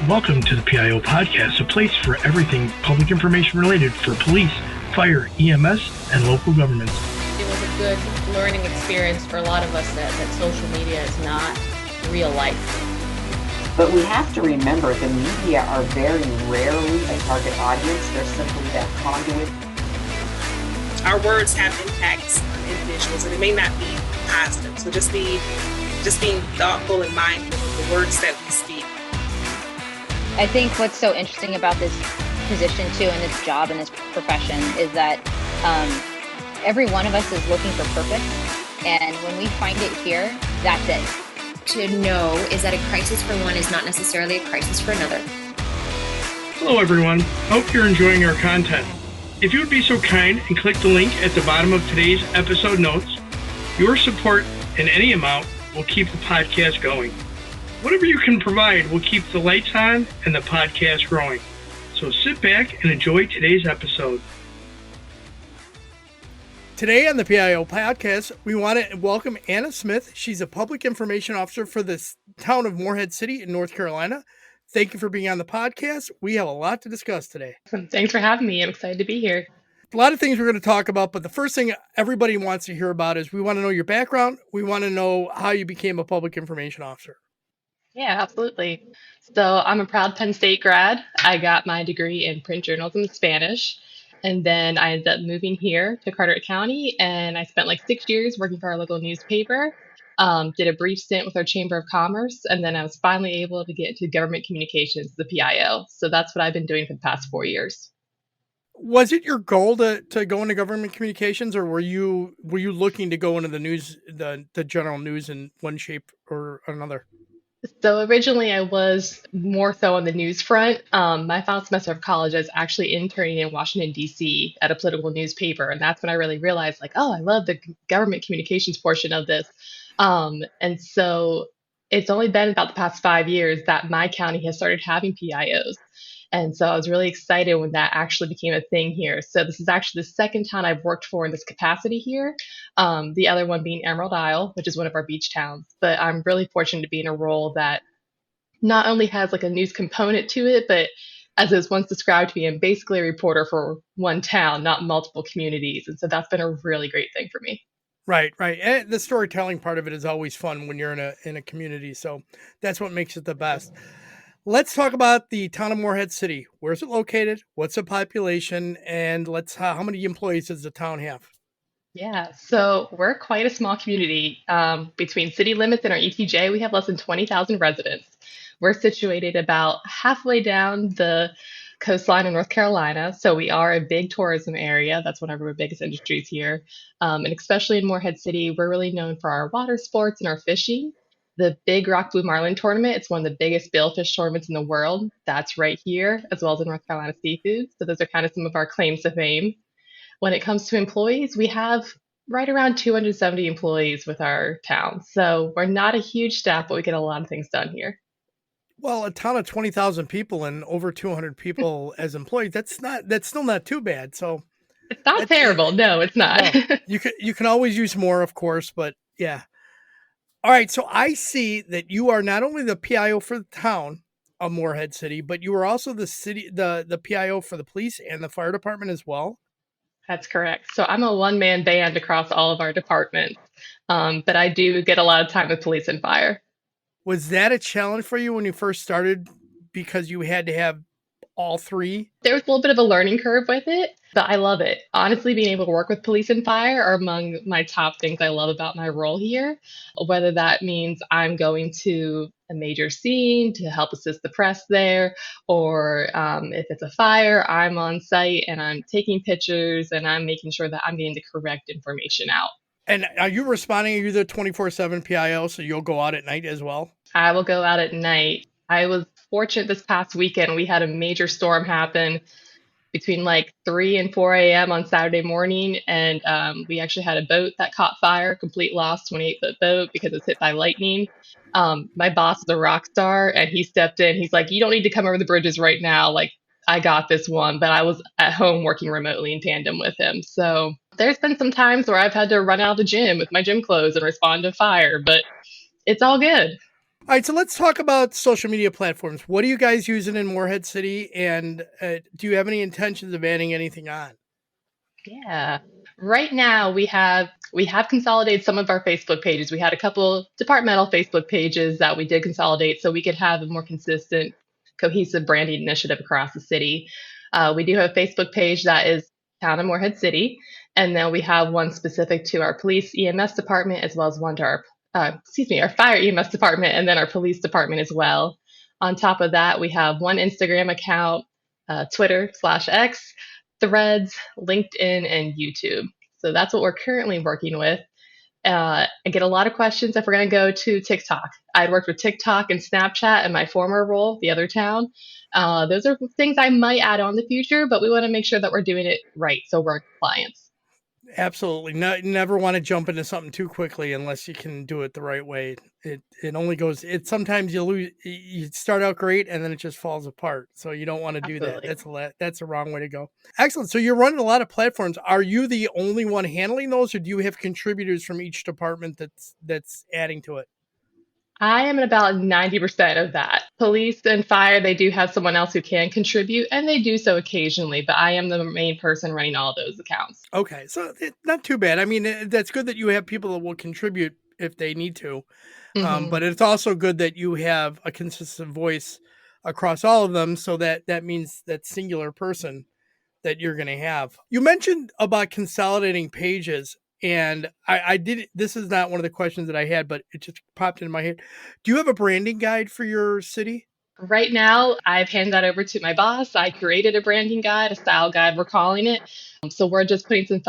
Welcome to the PIO podcast, a place for everything public information related for police, fire, EMS, and local governments. It was a good learning experience for a lot of us that social media is not real life. But we have to remember the media are very rarely a target audience. They're simply that conduit. Our words have impacts on individuals, and it may not be positive. So just being thoughtful and mindful of the words that we speak. I think what's so interesting about this position too, and this job and this profession, is that every one of us is looking for purpose, and when we find it here, that's it. To know is that a crisis for one is not necessarily a crisis for another. Hello everyone, hope you're enjoying our content. If you would be so kind and click the link at the bottom of today's episode notes, your support in any amount will keep the podcast going. Whatever you can provide will keep the lights on and the podcast growing. So sit back and enjoy today's episode. Today on the PIO podcast, we want to welcome Anna Smith. She's a public information officer for the town of Morehead City in North Carolina. Thank you for being on the podcast. We have a lot to discuss today. Thanks for having me. I'm excited to be here. A lot of things we're going to talk about, but the first thing everybody wants to hear about is we want to know your background. We want to know how you became a public information officer. Yeah, absolutely. So I'm a proud Penn State grad. I got my degree in print journalism and Spanish. And then I ended up moving here to Carteret County, and I spent like 6 years working for our local newspaper. Did a brief stint with our Chamber of Commerce, and then I was finally able to get into government communications, the PIO. So that's what I've been doing for the past 4 years. Was it your goal to go into government communications, or were you looking to go into the news, the general news in one shape or another? So originally I was more so on the news front. My final semester of college, I was actually interning in Washington, D.C. at a political newspaper. And that's when I really realized, like, oh, I love the government communications portion of this. And so it's only been about the past 5 years that my county has started having PIOs. And so I was really excited when that actually became a thing here. So this is actually the second town I've worked for in this capacity here. The other one being Emerald Isle, which is one of our beach towns. But I'm really fortunate to be in a role that not only has like a news component to it, but as it was once described to me, I'm basically a reporter for one town, not multiple communities. And so that's been a really great thing for me. Right. And the storytelling part of it is always fun when you're in a community. So that's what makes it the best. Let's talk about the town of Morehead City. Where's it located? What's the population? And how many employees does the town have? Yeah, so we're quite a small community. Between city limits and our ETJ, we have less than 20,000 residents. We're situated about halfway down the coastline of North Carolina, so we are a big tourism area. That's one of our biggest industries here. And especially in Morehead City, we're really known for our water sports and our fishing. The Big Rock Blue Marlin tournament, it's one of the biggest billfish tournaments in the world. That's right here, as well as in North Carolina Seafood. So those are kind of some of our claims to fame. When it comes to employees, we have right around 270 employees with our town. So we're not a huge staff, but we get a lot of things done here. Well, a town of 20,000 people and over 200 people as employees, that's still not too bad. So it's not terrible. No, it's not. No, you can always use more, of course, but yeah. All right. So I see that you are not only the PIO for the town of Morehead City, but you are also the PIO for the police and the fire department as well. That's correct. So I'm a one-man band across all of our departments, but I do get a lot of time with police and fire. Was that a challenge for you when you first started because you had to have all three? There was a little bit of a learning curve with it, but I love it. Honestly, being able to work with police and fire are among my top things I love about my role here, whether that means I'm going to a major scene to help assist the press there, or if it's a fire, I'm on site and I'm taking pictures and I'm making sure that I'm getting the correct information out. And are you responding? Are you the 24/7 PIO, so you'll go out at night as well? I will go out at night. I was fortunate this past weekend. We had a major storm happen between like 3 and 4 a.m. on Saturday morning. And we actually had a boat that caught fire, complete loss, 28-foot boat because it's hit by lightning. My boss is a rock star and he stepped in. He's like, you don't need to come over the bridges right now. Like, I got this one, but I was at home working remotely in tandem with him. So there's been some times where I've had to run out of the gym with my gym clothes and respond to fire, but it's all good. All right, so let's talk about social media platforms. What are you guys using in Morehead City, and do you have any intentions of adding anything on? Yeah. Right now we have consolidated some of our Facebook pages. We had a couple departmental Facebook pages that we did consolidate so we could have a more consistent, cohesive branding initiative across the city. We do have a Facebook page that is Town of Morehead City, and then we have one specific to our police EMS department as well as one to our fire EMS department and then our police department as well. On top of that, we have one Instagram account, Twitter/X, Threads, LinkedIn, and YouTube. So that's what we're currently working with. I get a lot of questions if we're going to go to TikTok. I'd worked with TikTok and Snapchat in my former role, the other town. Those are things I might add on in the future, but we want to make sure that we're doing it right so we're in compliance. Absolutely. Never want to jump into something too quickly unless you can do it the right way. It only goes. It sometimes you lose. You start out great and then it just falls apart. So you don't want to do that. Absolutely. That's a wrong way to go. Excellent. So you're running a lot of platforms. Are you the only one handling those, or do you have contributors from each department that's adding to it? I am at about 90% of that. Police and fire, they do have someone else who can contribute, and they do so occasionally, but I am the main person running all those accounts. Okay, so not too bad. I mean, that's good that you have people that will contribute if they need to. But it's also good that you have a consistent voice across all of them, so that means that singular person that you're going to have. You mentioned about consolidating pages, and I did. This is not one of the questions that I had, but it just popped into my head. Do you have a branding guide for your city? Right now, I've handed that over to my boss. I created a branding guide, a style guide, we're calling it. So we're just putting some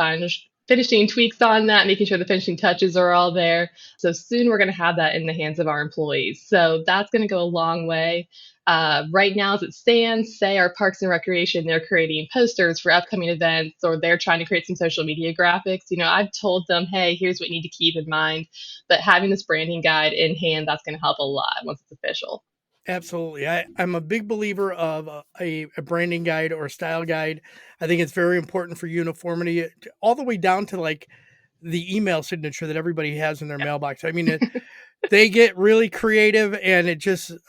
finishing tweaks on that, making sure the finishing touches are all there. So soon we're going to have that in the hands of our employees. So that's going to go a long way. Right now, as it stands, say our Parks and Recreation, they're creating posters for upcoming events or they're trying to create some social media graphics. I've told them, hey, here's what you need to keep in mind. But having this branding guide in hand, that's going to help a lot once it's official. Absolutely. I'm a big believer of a branding guide or a style guide. I think it's very important for uniformity, all the way down to like the email signature that everybody has in their mailbox. I mean, they get really creative, and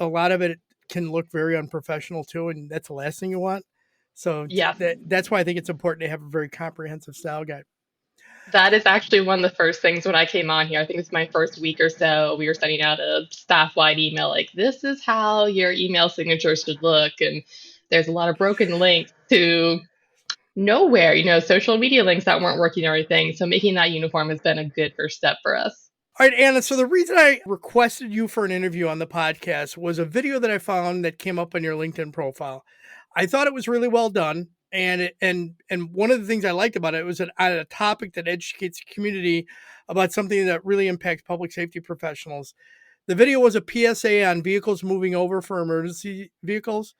a lot of it can look very unprofessional too. And that's the last thing you want. So Yeah. that's why I think it's important to have a very comprehensive style guide. That is actually one of the first things when I came on here. I think it's my first week or so. We were sending out a staff wide email like, this is how your email signature should look. And there's a lot of broken links to nowhere, social media links that weren't working or anything. So making that uniform has been a good first step for us. All right, Anna. So the reason I requested you for an interview on the podcast was a video that I found that came up on your LinkedIn profile. I thought it was really well done. And one of the things I liked about it was on a topic that educates the community about something that really impacts public safety professionals. The video was a PSA on vehicles moving over for emergency vehicles.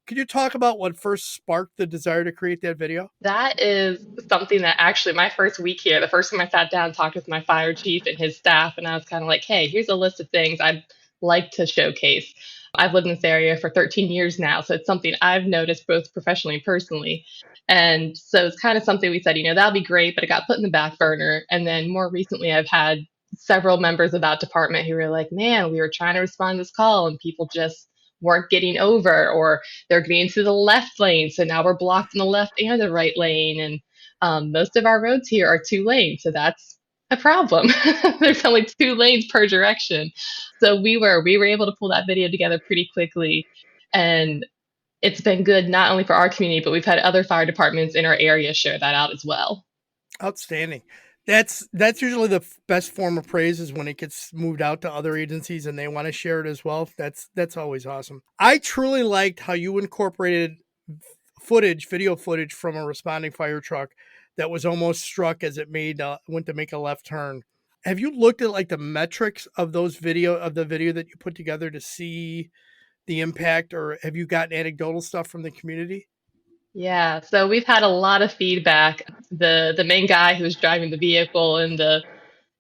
Could you talk about what first sparked the desire to create that video? That is something that actually my first week here, the first time I sat down and talked with my fire chief and his staff, and I was kind of like, hey, here's a list of things I'd like to showcase. I've lived in this area for 13 years now, so it's something I've noticed both professionally and personally. And so it's kind of something we said, that'll be great, but it got put in the back burner. And then more recently, I've had several members of that department who were like, man, we were trying to respond to this call and people just weren't getting over, or they're getting to the left lane. So now we're blocked in the left and the right lane. And most of our roads here are 2 lanes. So that's a problem. There's only 2 lanes per direction. So we were able to pull that video together pretty quickly. And it's been good not only for our community, but we've had other fire departments in our area share that out as well. Outstanding. That's usually the best form of praise, is when it gets moved out to other agencies and they want to share it as well. That's always awesome. I truly liked how you incorporated video footage from a responding fire truck that was almost struck as it went to make a left turn. Have you looked at like the metrics of the video that you put together to see the impact, or have you gotten anecdotal stuff from the community? Yeah, so we've had a lot of feedback. The main guy who was driving the vehicle in the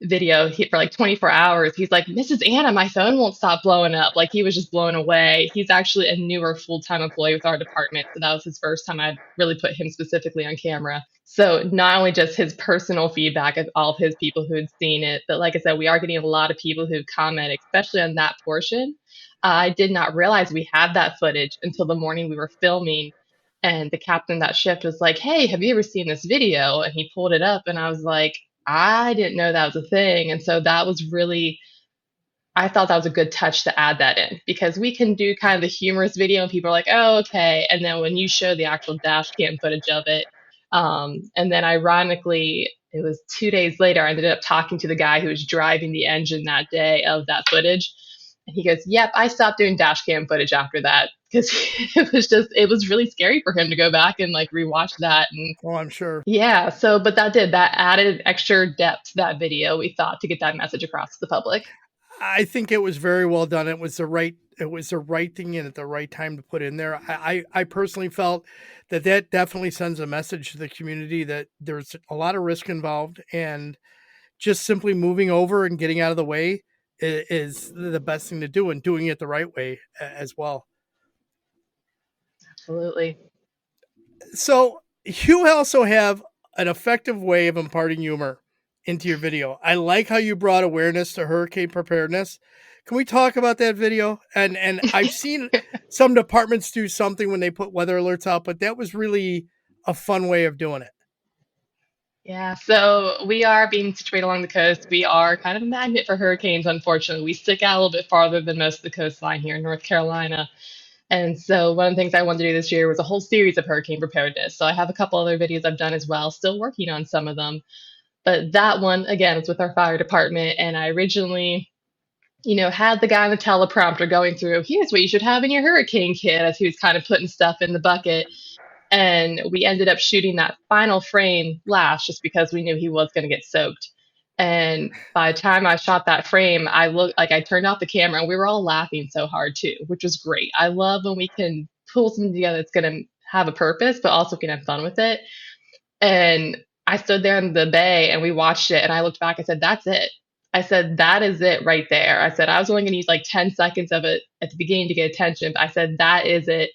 for like 24 hours. He's like, Mrs. Anna, my phone won't stop blowing up. Like he was just blown away. He's actually a newer full-time employee with our department. So that was his first time I'd really put him specifically on camera. So not only just his personal feedback of all of his people who had seen it, but like I said, we are getting a lot of people who comment, especially on that portion. I did not realize we had that footage until the morning we were filming. And the captain of that shift was like, hey, have you ever seen this video? And he pulled it up and I was like, I didn't know that was a thing. And so that was really, I thought that was a good touch to add that in because we can do kind of the humorous video and people are like, oh, okay. And then when you show the actual dash cam footage of it, and then ironically, it was 2 days later, I ended up talking to the guy who was driving the engine that day of that footage. And he goes, yep, I stopped doing dash cam footage after that because it was really scary for him to go back and like rewatch that. And Oh, I'm sure. yeah, but that added extra depth to that video, we thought, to get that message across to the public. I think it was very well done. It was the right thing in at the right time to put in there. I personally felt that definitely sends a message to the community that there's a lot of risk involved, and just simply moving over and getting out of the way is the best thing to do, and doing it the right way as well. Absolutely. So you also have an effective way of imparting humor into your video. I like how you brought awareness to hurricane preparedness. Can we talk about that video? And I've seen some departments do something when they put weather alerts out, but that was really a fun way of doing it. Yeah, so we are being situated along the coast. We are kind of a magnet for hurricanes, unfortunately. We stick out a little bit farther than most of the coastline here in North Carolina. And so one of the things I wanted to do this year was a whole series of hurricane preparedness. So I have a couple other videos I've done as well, still working on some of them. But that one, again, is with our fire department. And I originally, had the guy on the teleprompter going through, here's what you should have in your hurricane kit as he was kind of putting stuff in the bucket. And we ended up shooting that final frame last just because we knew he was going to get soaked. And by the time I shot that frame, I turned off the camera and we were all laughing so hard too, which was great. I love when we can pull something together that's going to have a purpose, but also can have fun with it. And I stood there in the bay and we watched it and I looked back, I said, that's it. I said, that is it right there. I said, I was only going to use like 10 seconds of it at the beginning to get attention. But I said, that is it.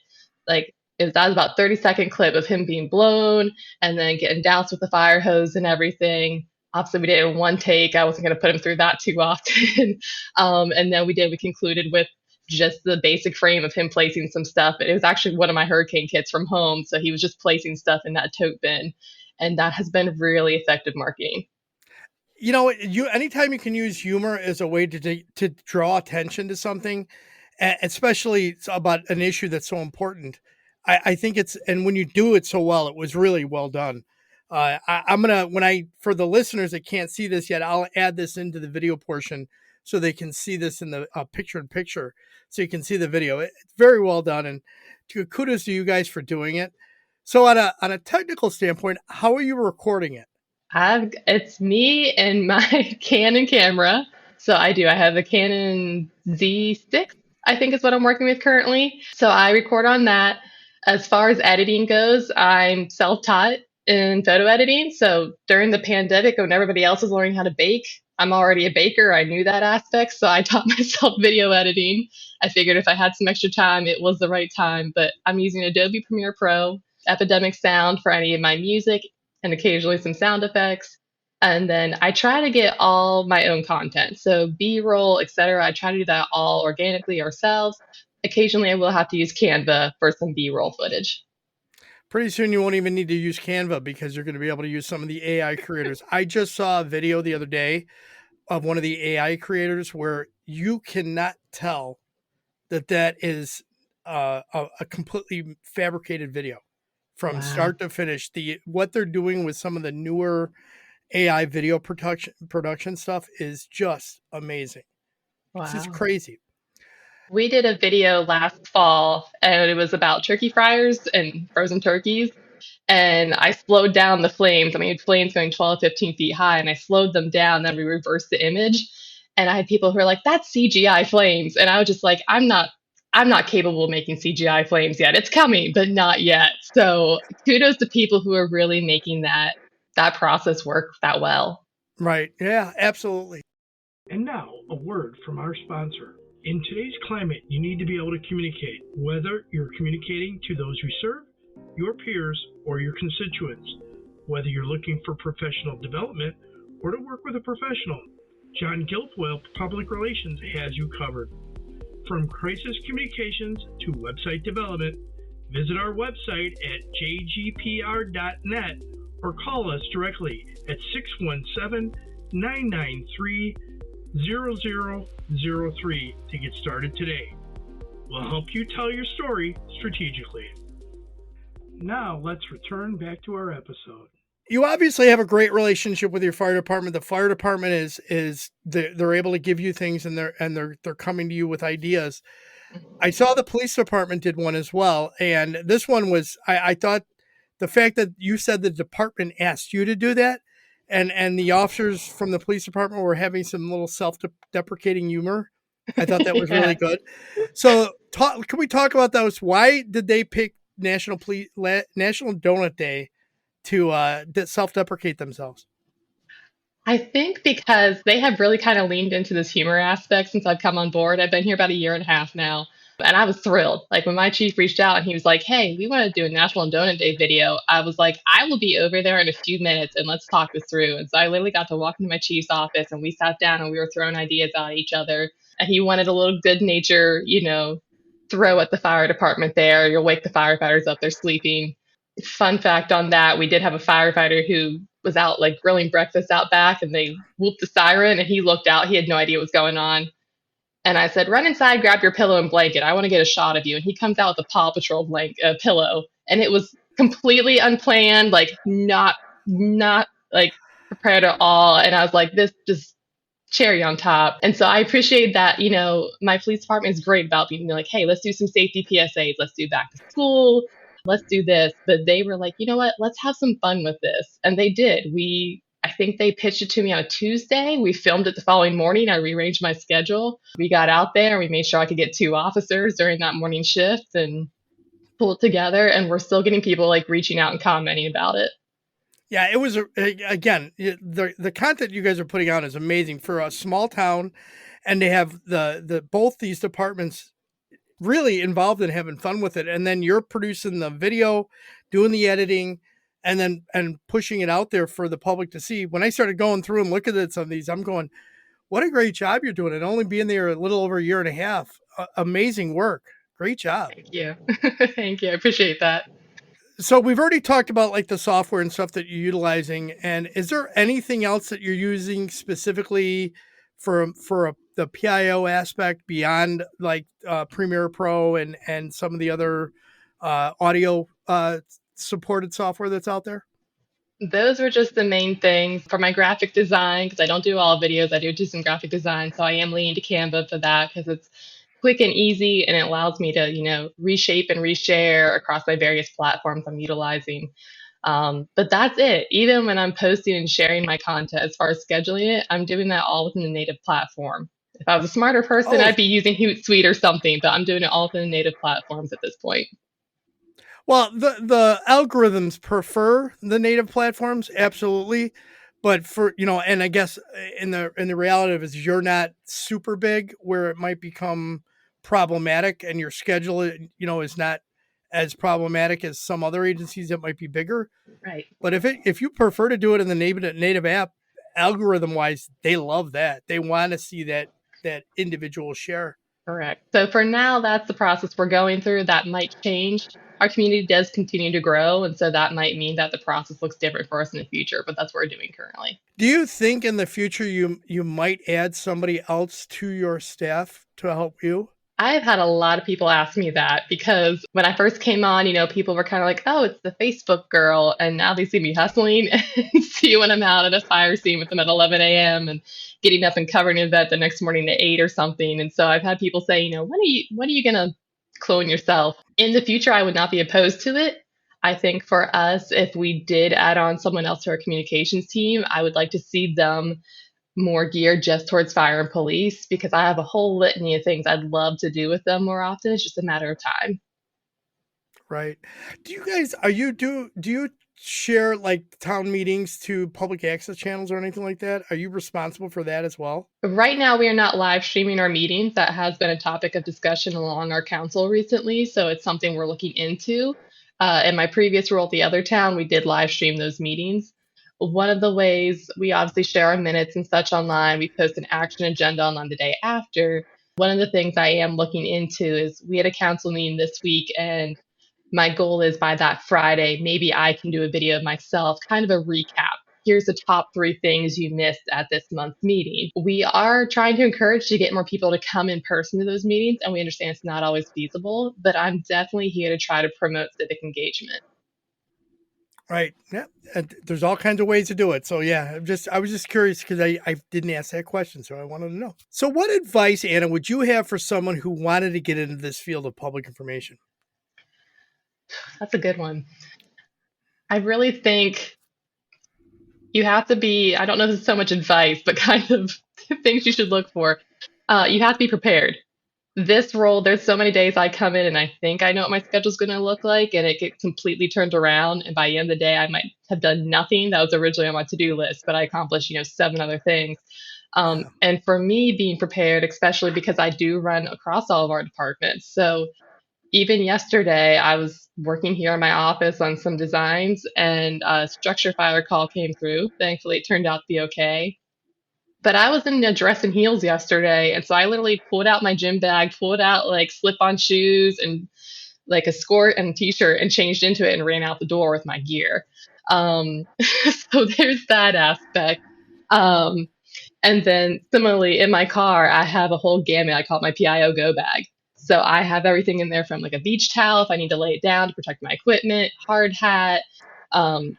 That was about 30-second clip of him being blown and then getting doused with the fire hose and everything. Obviously, we did it in one take. I wasn't going to put him through that too often. And then we concluded with just the basic frame of him placing some stuff. It was actually one of my hurricane kits from home. So he was just placing stuff in that tote bin. And that has been really effective marketing. Anytime you can use humor as a way to draw attention to something, especially about an issue that's so important, I think and when you do it so well, it was really well done. For the listeners that can't see this yet, I'll add this into the video portion so they can see this in the picture, so you can see the video. It's very well done, and kudos to you guys for doing it. So on a technical standpoint, how are you recording it? It's me and my Canon camera. So I have the Canon Z6, I think is what I'm working with currently. So I record on that. As far as editing goes, I'm self-taught in photo editing. So during the pandemic, when everybody else was learning how to bake, I'm already a baker. I knew that aspect. So I taught myself video editing. I figured if I had some extra time, it was the right time. But I'm using Adobe Premiere Pro, Epidemic Sound for any of my music, and occasionally some sound effects. And then I try to get all my own content. So B-roll, etc. I try to do that all organically ourselves. Occasionally I will have to use Canva for some B-roll footage. Pretty soon you won't even need to use Canva because you're going to be able to use some of the AI creators. I just saw a video the other day of one of the AI creators where you cannot tell that is a completely fabricated video from start to finish. What they're doing with some of the newer AI video production stuff is just amazing. Wow. This is crazy. We did a video last fall and it was about turkey fryers and frozen turkeys. And I slowed down the flames. I mean, flames going 12, 15 feet high, and I slowed them down. Then we reversed the image. And I had people who were like, that's CGI flames. And I was just like, I'm not capable of making CGI flames yet. It's coming, but not yet. So kudos to people who are really making that process work that well. Right. Yeah, absolutely. And now, a word from our sponsor. In today's climate, you need to be able to communicate, whether you're communicating to those who serve, your peers, or your constituents. Whether you're looking for professional development or to work with a professional, John Guilfoyle Public Relations has you covered. From crisis communications to website development, visit our website at jgpr.net or call us directly at 617-993-0003 to get started today. We'll help you tell your story strategically. Now let's return back to our episode. You obviously have a great relationship with your fire department. The fire department is they're able to give you things, and they're coming to you with ideas. I saw the police department did one as well, and this one was I thought the fact that you said the department asked you to do that, and the officers from the police department were having some little self-deprecating humor. I thought that was Yeah. really good. So, can we talk about those? Why did they pick National Donut Day to self-deprecate themselves? I think because they have really kind of leaned into this humor aspect since I've come on board. I've been here about a year and a half now, and I was thrilled. Like when my chief reached out and he was like, "Hey, we want to do a National Donut Day video," I was like, "I will be over there in a few minutes and let's talk this through." And so I literally got to walk into my chief's office and we sat down and we were throwing ideas at each other. And he wanted a little good nature, throw at the fire department there. You'll wake the firefighters up, they're sleeping. Fun fact on that, we did have a firefighter who was out like grilling breakfast out back and they whooped the siren and he looked out. He had no idea what was going on. And I said, "Run inside, grab your pillow and blanket. I want to get a shot of you." And he comes out with a Paw Patrol pillow. And it was completely unplanned, like not like prepared at all. And I was like, this just cherry on top. And so I appreciate that, my police department is great about being like, "Hey, let's do some safety PSAs. Let's do back to school. Let's do this." But they were like, "You know what? Let's have some fun with this." And they did. I think they pitched it to me on a Tuesday. We filmed it the following morning. I rearranged my schedule. We got out there. We made sure I could get 2 officers during that morning shift and pull it together. And we're still getting people like reaching out and commenting about it. Yeah, it was again the content you guys are putting out is amazing for a small town, and they have the both these departments really involved in having fun with it, and then you're producing the video, doing the editing, and pushing it out there for the public to see. When I started going through and looking at some of these, I'm going, "What a great job you're doing!" And only being there a little over a year and a half, amazing work, great job. Thank you. Thank you. I appreciate that. So we've already talked about like the software and stuff that you're utilizing. And is there anything else that you're using specifically for the PIO aspect beyond like Premiere Pro and some of the other audio supported software that's out there? Those were just the main things for my graphic design because I don't do all videos. I do some graphic design. So I am leaning to Canva for that because it's quick and easy and it allows me to, reshape and reshare across my various platforms I'm utilizing. But that's it. Even when I'm posting and sharing my content, as far as scheduling it, I'm doing that all within the native platform. If I was a smarter person, I'd be using Hootsuite or something, but I'm doing it all within the native platforms at this point. Well, the algorithms prefer the native platforms, absolutely. But for, and I guess in the reality of it is you're not super big where it might become problematic and your schedule, is not as problematic as some other agencies that might be bigger. Right. But if you prefer to do it in the native app, algorithm wise, they love that. They want to see that individual share. Correct. So for now, that's the process we're going through. That might change. Our community does continue to grow, and so that might mean that the process looks different for us in the future, but that's what we're doing currently. Do you think in the future you might add somebody else to your staff to help you? I've had a lot of people ask me that because when I first came on, people were kind of like, "Oh, it's the Facebook girl." And now they see me hustling and see when I'm out at a fire scene with them at 11 a.m. and getting up and covering an event the next morning at 8 or something. And so I've had people say, when are you going to clone yourself? In the future, I would not be opposed to it. I think for us, if we did add on someone else to our communications team, I would like to see them more geared just towards fire and police because I have a whole litany of things I'd love to do with them more often. It's just a matter of time. Right. Do you guys do you share like town meetings to public access channels or anything like that? Are you responsible for that as well? Right now, we are not live streaming our meetings. That has been a topic of discussion along our council recently, so it's something we're looking into. In my previous role at the other town, we did live stream those meetings. One of the ways we obviously share our minutes and such online, we post an action agenda on the day after. One of the things I am looking into is we had a council meeting this week, and my goal is by that Friday, maybe I can do a video of myself, kind of a recap. Here's the top 3 things you missed at this month's meeting. We are trying to encourage to get more people to come in person to those meetings, and we understand it's not always feasible, but I'm definitely here to try to promote civic engagement. Right. Yeah. And there's all kinds of ways to do it. So yeah, I was just curious because I didn't ask that question, so I wanted to know. So what advice, Anna, would you have for someone who wanted to get into this field of public information? That's a good one. I really think you have to be, I don't know if it's so much advice, but kind of things you should look for. You have to be prepared. This role, there's so many days I come in and I think I know what my schedule's going to look like, and it gets completely turned around. And by the end of the day, I might have done nothing that was originally on my to-do list, but I accomplished, 7 other things. And for me, being prepared, especially because I do run across all of our departments. So even yesterday, I was working here in my office on some designs, and a structure fire call came through. Thankfully, it turned out to be okay. But I was in a dress and heels yesterday, and so I literally pulled out my gym bag, pulled out like slip-on shoes and like a skirt and t-shirt, and changed into it and ran out the door with my gear. So there's that aspect. And then similarly in my car, I have a whole gamut. I call it my PIO go bag. So I have everything in there from like a beach towel if I need to lay it down to protect my equipment, hard hat,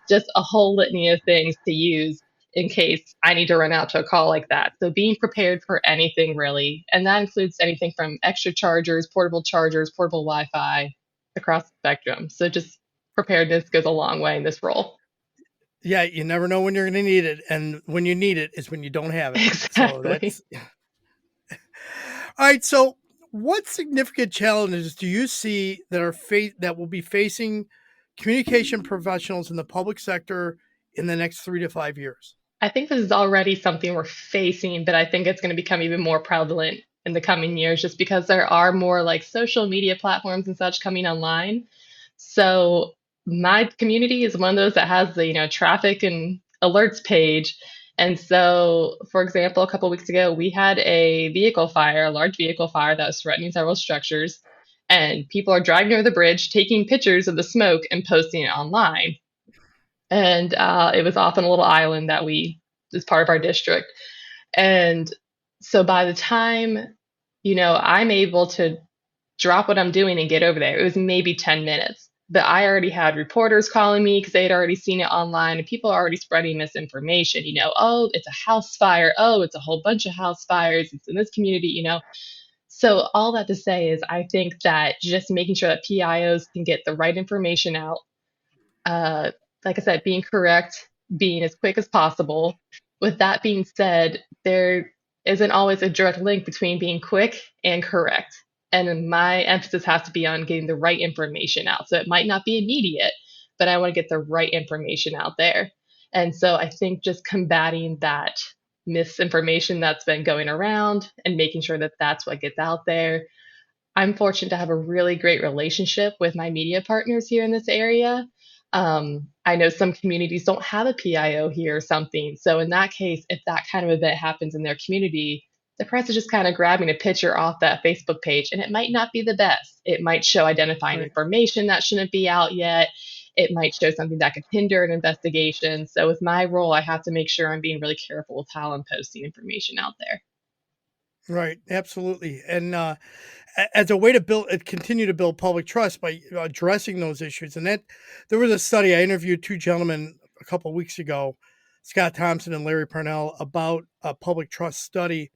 just a whole litany of things to use in case I need to run out to a call like that. So being prepared for anything really. And that includes anything from extra chargers, portable Wi-Fi across the spectrum. So just preparedness goes a long way in this role. Yeah, you never know when you're going to need it. And when you need it is when you don't have it. Exactly. So all right. So what significant challenges do you see that will be facing communication professionals in the public sector in the next 3 to 5 years? I think this is already something we're facing, but I think it's going to become even more prevalent in the coming years just because there are more like social media platforms and such coming online. So my community is one of those that has the traffic and alerts page. And so, for example, a couple of weeks ago, we had a large vehicle fire that was threatening several structures. And people are driving over the bridge, taking pictures of the smoke and posting it online. And it was off on a little island that is part of our district. And so by the time, I'm able to drop what I'm doing and get over there, it was maybe 10 minutes. But I already had reporters calling me because they had already seen it online, and people are already spreading misinformation. Oh, it's a house fire. Oh, it's a whole bunch of house fires. It's in this community, So all that to say is I think that just making sure that PIOs can get the right information out, like I said, being correct, being as quick as possible. With that being said, there isn't always a direct link between being quick and correct. And my emphasis has to be on getting the right information out. So it might not be immediate, but I want to get the right information out there. And so I think just combating that misinformation that's been going around and making sure that that's what gets out there. I'm fortunate to have a really great relationship with my media partners here in this area. I know some communities don't have a PIO here or something. So in that case, if that kind of event happens in their community, the press is just kind of grabbing a picture off that Facebook page, and it might not be the best. It might show identifying information that shouldn't be out yet. It might show something that could hinder an investigation. So with my role, I have to make sure I'm being really careful with how I'm posting information out there. Right. Absolutely. And as a way to continue to build public trust by addressing those issues. And that there was a study, I interviewed 2 gentlemen a couple of weeks ago, Scott Thompson and Larry Parnell, about a public trust study.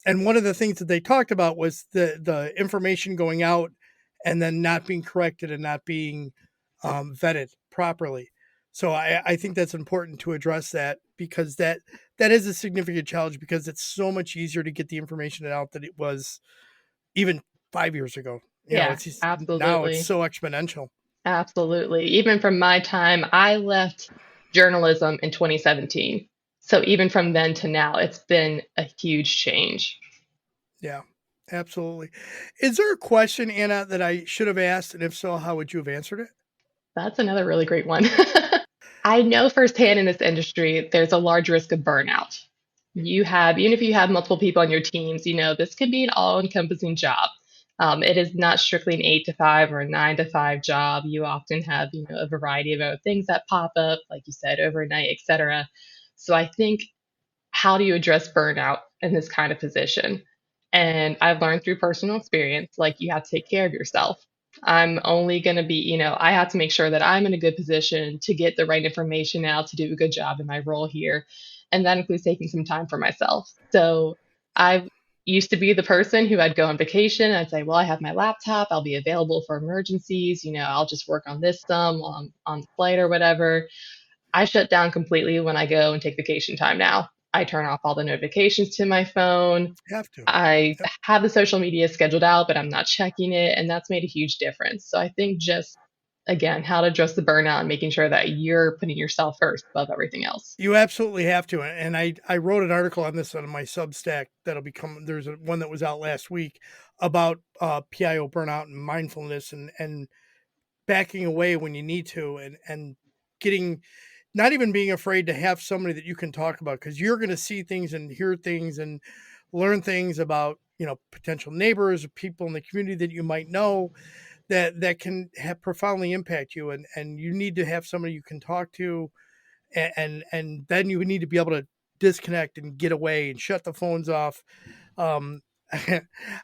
And one of the things that they talked about was the information going out and then not being corrected and not being vetted properly. So I think that's important to address that, because that is a significant challenge, because it's so much easier to get the information out than it was even 5 years ago. Absolutely. Now it's so exponential. Absolutely. Even from my time, I left journalism in 2017. So even from then to now, it's been a huge change. Yeah, absolutely. Is there a question, Anna, that I should have asked? And if so, how would you have answered it? That's another really great one. I know firsthand in this industry, there's a large risk of burnout. Even if you have multiple people on your teams, this could be an all-encompassing job. It is not strictly an 8 to 5 or a 9 to 5 job. You often have, a variety of other things that pop up, like you said, overnight, etc. So I think, how do you address burnout in this kind of position? And I've learned through personal experience, like you have to take care of yourself. I'm only going to be, I have to make sure that I'm in a good position to get the right information out to do a good job in my role here. And that includes taking some time for myself. So I used to be the person who I'd go on vacation. I'd say, well, I have my laptop. I'll be available for emergencies. I'll just work on this some on the flight or whatever. I shut down completely when I go and take vacation time now. I turn off all the notifications to my phone. You have to. I Yep. have the social media scheduled out, but I'm not checking it. And that's made a huge difference. So I think just, again, how to address the burnout and making sure that you're putting yourself first above everything else. You absolutely have to. And I wrote an article on this on my Substack there's one that was out last week about PIO burnout and mindfulness and backing away when you need to and not even being afraid to have somebody that you can talk about, because you're going to see things and hear things and learn things about, potential neighbors or people in the community that you might know that can have profoundly impact you. And you need to have somebody you can talk to, and then you need to be able to disconnect and get away and shut the phones off. I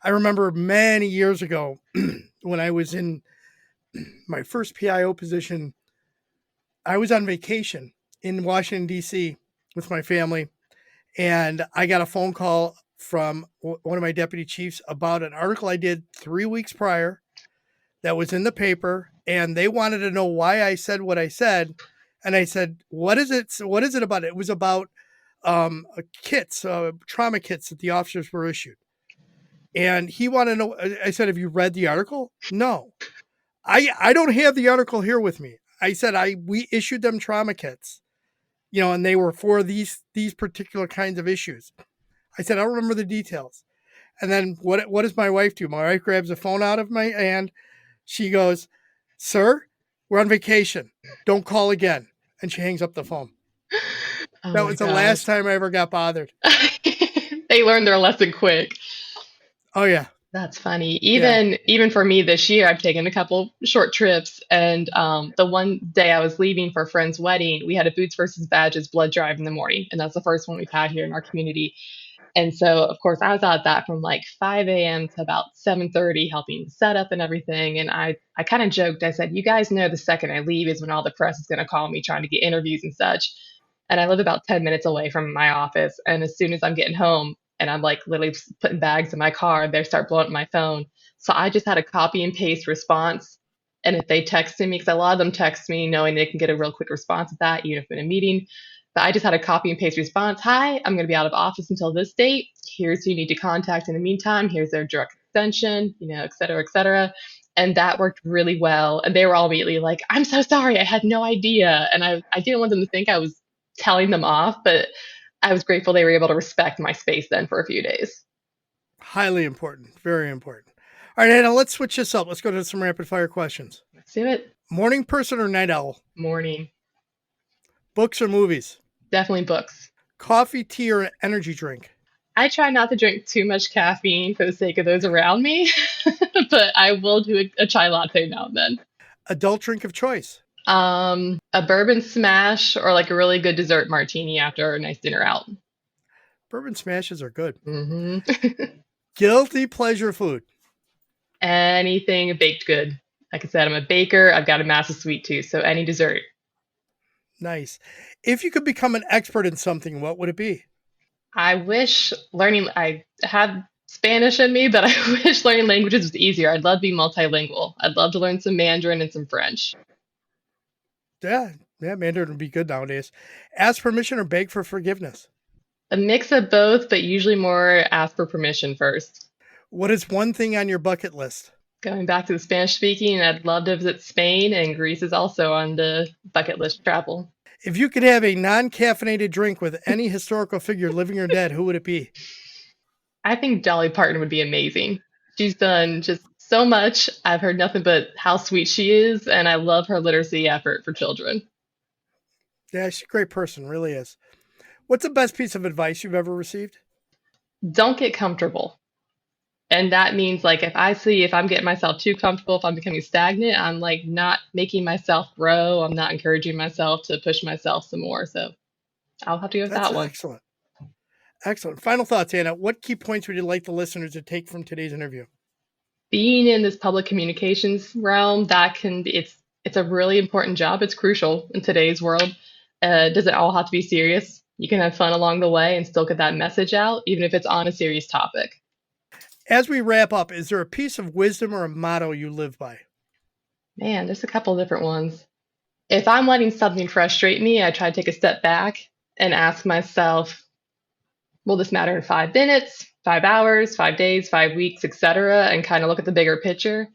remember many years ago when I was in my first PIO position, I was on vacation in Washington, D.C. with my family, and I got a phone call from one of my deputy chiefs about an article I did 3 weeks prior that was in the paper, and they wanted to know why I said what I said. And I said, what is it? What is it about? It was about kits, trauma kits that the officers were issued. And he wanted to know, I said, have you read the article? No. I don't have the article here with me. I said, we issued them trauma kits, and they were for these particular kinds of issues. I said, I don't remember the details. And then what does my wife do? My wife grabs the phone out of my hand. She goes, sir, we're on vacation. Don't call again. And she hangs up the phone. Oh That my was the gosh. last time I ever got bothered. They learned their lesson quick. Oh, yeah. That's funny. Even for me this year, I've taken a couple short trips, and the one day I was leaving for a friend's wedding, we had a Boots versus Badges blood drive in the morning, and that's the first one we've had here in our community. And so, of course, I was out that from like 5 a.m. to about 7:30, helping set up and everything. And I kind of joked. I said, "You guys know the second I leave is when all the press is going to call me trying to get interviews and such." And I live about 10 minutes away from my office. And as soon as I'm getting home, and I'm like literally putting bags in my car, they start blowing up my phone. So I just had a copy and paste response. And if they texted me, because a lot of them text me knowing they can get a real quick response at that, even if in a meeting. But I just had a copy and paste response. Hi, I'm going to be out of office until this date. Here's who you need to contact in the meantime. Here's their direct extension, et cetera, et cetera. And that worked really well. And they were all immediately like, I'm so sorry. I had no idea. And I didn't want them to think I was telling them off, but I was grateful they were able to respect my space then for a few days. Highly important. Very important. All right, Anna, let's switch this up. Let's go to some rapid fire questions. Let's do it. Morning person or night owl? Morning. Books or movies? Definitely books. Coffee, tea, or energy drink? I try not to drink too much caffeine for the sake of those around me, but I will do a chai latte now and then. Adult drink of choice? A bourbon smash or like a really good dessert martini after a nice dinner out. Bourbon smashes are good. Mm-hmm. Guilty pleasure food? Anything baked good. Like I said, I'm a baker. I've got a massive sweet tooth, so any dessert. Nice. If you could become an expert in something, what would it be? I had Spanish in me, but I wish learning languages was easier. I'd love to be multilingual. I'd love to learn some Mandarin and some French. Yeah, Mandarin would be good nowadays. Ask permission or beg for forgiveness? A mix of both, but usually more ask for permission first. What is one thing on your bucket list? Going back to the Spanish speaking, I'd love to visit Spain, and Greece is also on the bucket list travel. If you could have a non-caffeinated drink with any historical figure, living or dead, who would it be? I think Dolly Parton would be amazing. She's done just so much. I've heard nothing but how sweet she is, and I love her literacy effort for children. Yeah, she's a great person, really is. What's the best piece of advice you've ever received? Don't get comfortable. And that means like if I'm getting myself too comfortable, if I'm becoming stagnant, I'm like not making myself grow. I'm not encouraging myself to push myself some more. So I'll have to go with That's that one. excellent. Excellent. Final thoughts, Anna. What key points would you like the listeners to take from today's interview? Being in this public communications realm, it's a really important job. It's crucial in today's world. Doesn't all have to be serious. You can have fun along the way and still get that message out, even if it's on a serious topic. As we wrap up, is there a piece of wisdom or a motto you live by? Man, there's a couple of different ones. If I'm letting something frustrate me, I try to take a step back and ask myself, will this matter in 5 minutes, 5 hours, 5 days, 5 weeks, etc., and kind of look at the bigger picture.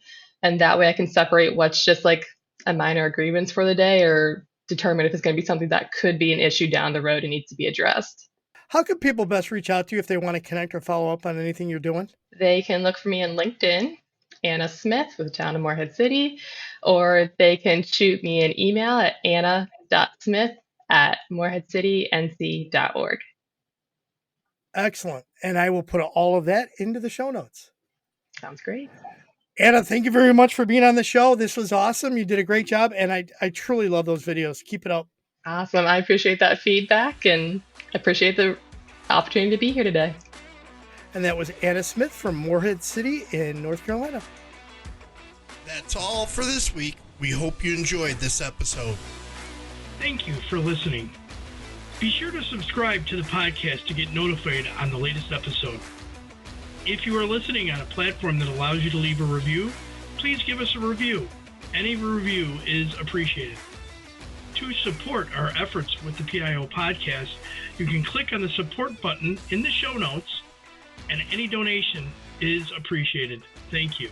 And that way I can separate what's just like a minor grievance for the day or determine if it's going to be something that could be an issue down the road and needs to be addressed. How can people best reach out to you if they want to connect or follow up on anything you're doing? They can look for me on LinkedIn, Anna Smith with the town of Morehead City, or they can shoot me an email at anna.smith@moreheadcitync.org. Excellent. And I will put all of that into the show notes. Sounds great. Anna, thank you very much for being on the show. This was awesome. You did a great job, and I truly love those videos. Keep it up. Awesome. I appreciate that feedback and appreciate the opportunity to be here today. And that was Anna Smith from Morehead City in North Carolina. That's all for this week. We hope you enjoyed this episode. Thank you for listening. Be sure to subscribe to the podcast to get notified on the latest episode. If you are listening on a platform that allows you to leave a review, please give us a review. Any review is appreciated. To support our efforts with the PIO podcast, you can click on the support button in the show notes, and any donation is appreciated. Thank you.